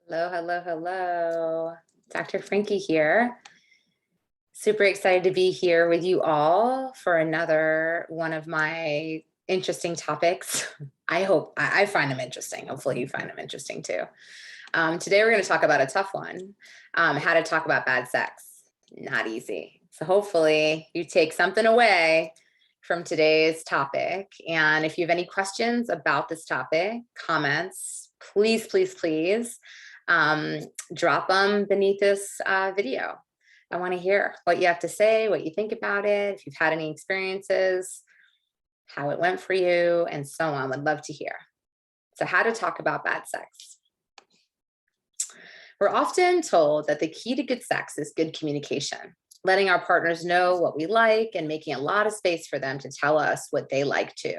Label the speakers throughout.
Speaker 1: Hello, hello, hello. Dr. Frankie here. Super excited to be here with you all for another one of my interesting topics. I find them interesting. Hopefully you find them interesting too. Today we're going to talk about a tough one, how to talk about bad sex. Not easy. So hopefully you take something away from today's topic. And if you have any questions about this topic, comments, please, please, please drop them beneath this video. I want to hear what you have to say, what you think about it, if you've had any experiences, how it went for you, and so on. Would love to hear. So how to talk about bad sex. We're often told that the key to good sex is good communication, letting our partners know what we like and making a lot of space for them to tell us what they like too,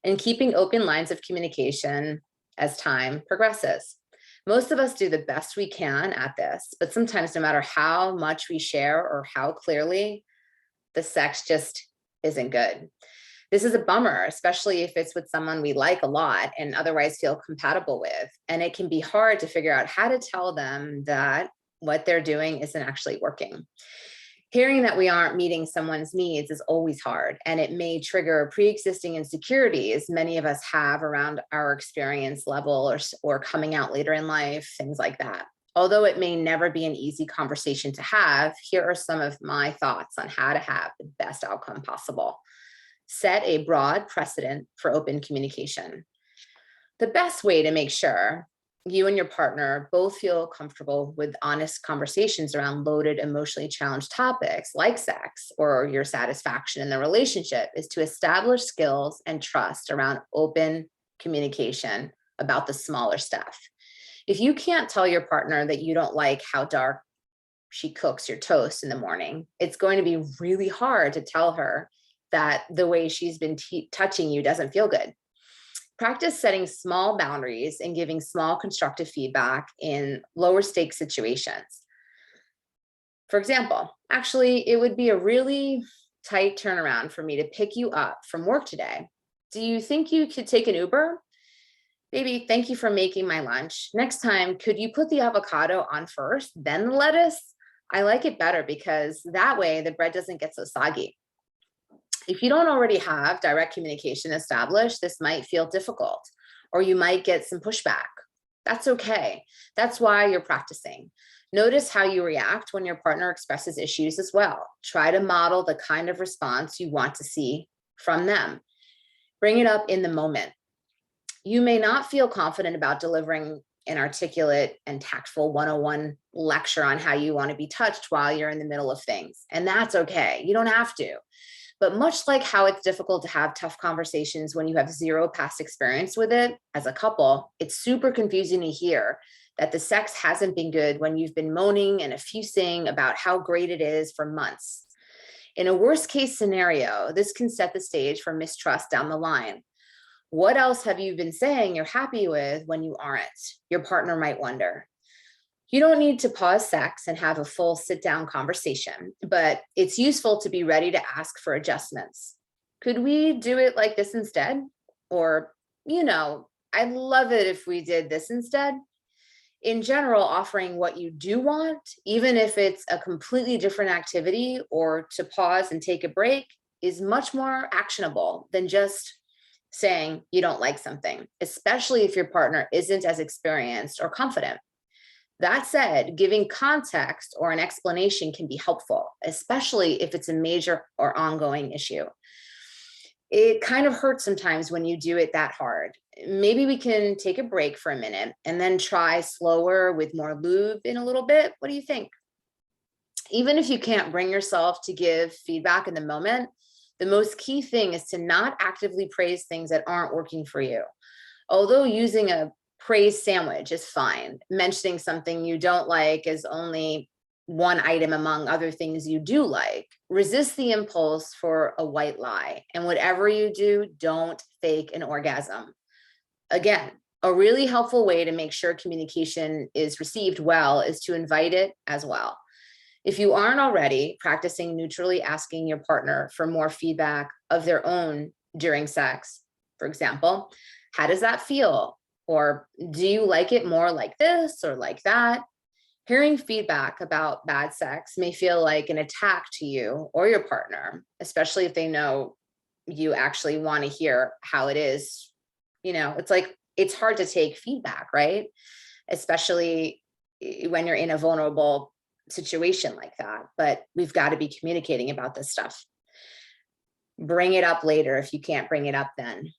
Speaker 1: and keeping open lines of communication as time progresses. Most of us do the best we can at this, but sometimes no matter how much we share or how clearly, the sex just isn't good. This is a bummer, especially if it's with someone we like a lot and otherwise feel compatible with. And it can be hard to figure out how to tell them that what they're doing isn't actually working. Hearing that we aren't meeting someone's needs is always hard, and it may trigger pre-existing insecurities many of us have around our experience level or coming out later in life, things like that. Although it may never be an easy conversation to have, here are some of my thoughts on how to have the best outcome possible. Set a broad precedent for open communication. The best way to make sure you and your partner both feel comfortable with honest conversations around loaded, emotionally challenged topics like sex or your satisfaction in the relationship is to establish skills and trust around open communication about the smaller stuff. If you can't tell your partner that you don't like how dark she cooks your toast in the morning, it's going to be really hard to tell her that the way she's been touching you doesn't feel good. Practice setting small boundaries and giving small constructive feedback in lower stakes situations. For example, actually, it would be a really tight turnaround for me to pick you up from work today. Do you think you could take an Uber? Baby, thank you for making my lunch. Next time, could you put the avocado on first, then the lettuce? I like it better because that way the bread doesn't get so soggy. If you don't already have direct communication established, this might feel difficult, or you might get some pushback. That's okay. That's why you're practicing. Notice how you react when your partner expresses issues as well. Try to model the kind of response you want to see from them. Bring it up in the moment. You may not feel confident about delivering an articulate and tactful 101 lecture on how you want to be touched while you're in the middle of things, and that's okay. You don't have to. But much like how it's difficult to have tough conversations when you have zero past experience with it as a couple, it's super confusing to hear that the sex hasn't been good when you've been moaning and effusing about how great it is for months. In a worst case scenario, this can set the stage for mistrust down the line. What else have you been saying you're happy with when you aren't? Your partner might wonder. You don't need to pause sex and have a full sit-down conversation, but it's useful to be ready to ask for adjustments. Could we do it like this instead? Or, I'd love it if we did this instead. In general, offering what you do want, even if it's a completely different activity or to pause and take a break, is much more actionable than just saying you don't like something, especially if your partner isn't as experienced or confident. That said, giving context or an explanation can be helpful, especially if it's a major or ongoing issue. It kind of hurts sometimes when you do it that hard. Maybe we can take a break for a minute and then try slower with more lube in a little bit. What do you think? Even if you can't bring yourself to give feedback in the moment, the most key thing is to not actively praise things that aren't working for you. Although using a praise sandwich is fine, mentioning something you don't like is only one item among other things you do like. Resist the impulse for a white lie. And whatever you do, don't fake an orgasm. Again, a really helpful way to make sure communication is received well is to invite it as well. If you aren't already practicing neutrally asking your partner for more feedback of their own during sex, for example, how does that feel? Or do you like it more like this or like that? Hearing feedback about bad sex may feel like an attack to you or your partner, especially if they know you actually want to hear how it is. It's like, it's hard to take feedback, right? Especially when you're in a vulnerable situation like that. But we've got to be communicating about this stuff. Bring it up later if you can't bring it up then.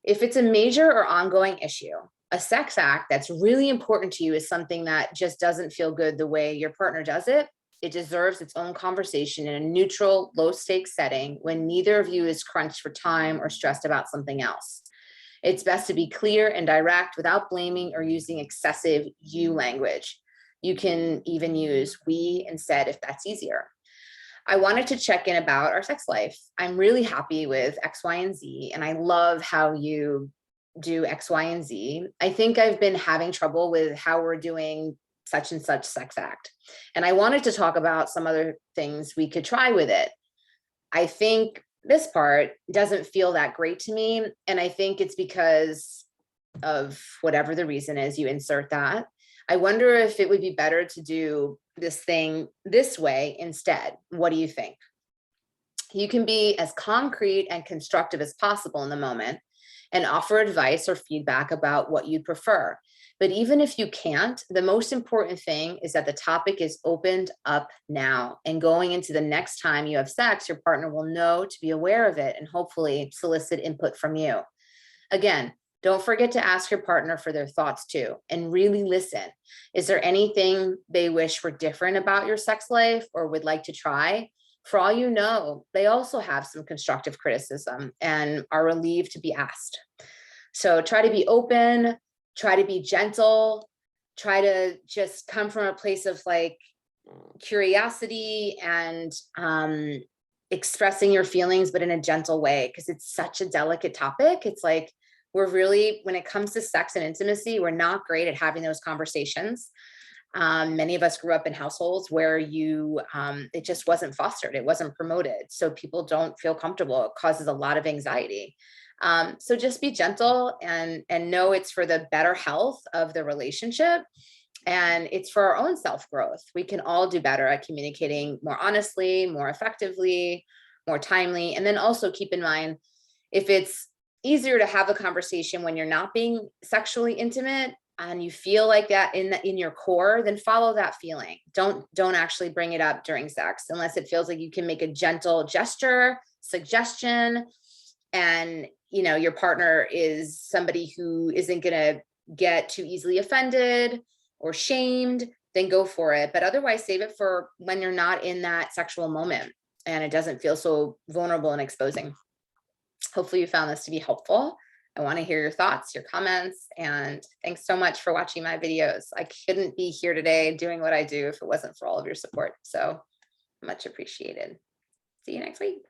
Speaker 1: If it's a major or ongoing issue, a sex act that's really important to you is something that just doesn't feel good the way your partner does it. It deserves its own conversation in a neutral, low stakes setting when neither of you is crunched for time or stressed about something else. It's best to be clear and direct without blaming or using excessive you language. You can even use we instead if that's easier. I wanted to check in about our sex life. I'm really happy with X, Y, and Z, and I love how you do X, Y, and Z. I think I've been having trouble with how we're doing such and such sex act. And I wanted to talk about some other things we could try with it. I think this part doesn't feel that great to me. And I think it's because of whatever the reason is, you insert that. I wonder if it would be better to do this thing this way instead. What do you think? You can be as concrete and constructive as possible in the moment and offer advice or feedback about what you prefer. But even if you can't, the most important thing is that the topic is opened up now, and going into the next time you have sex, your partner will know to be aware of it and hopefully solicit input from you. Again, don't forget to ask your partner for their thoughts too, and really listen. Is there anything they wish were different about your sex life or would like to try? For all you know, they also have some constructive criticism and are relieved to be asked. So try to be open, try to be gentle, try to just come from a place of like curiosity and expressing your feelings, but in a gentle way, because it's such a delicate topic. It's like, we're really, when it comes to sex and intimacy, we're not great at having those conversations. Many of us grew up in households where it just wasn't fostered. It wasn't promoted. So people don't feel comfortable. It causes a lot of anxiety. So just be gentle and know it's for the better health of the relationship. And it's for our own self-growth. We can all do better at communicating more honestly, more effectively, more timely. And then also keep in mind, if it's easier to have a conversation when you're not being sexually intimate and you feel like that in your core, then follow that feeling. Don't actually bring it up during sex unless it feels like you can make a gentle gesture, suggestion, and your partner is somebody who isn't going to get too easily offended or shamed, then go for it. But otherwise, save it for when you're not in that sexual moment and it doesn't feel so vulnerable and exposing. Hopefully you found this to be helpful. I want to hear your thoughts, your comments, and thanks so much for watching my videos. I couldn't be here today doing what I do if it wasn't for all of your support. So much appreciated. See you next week.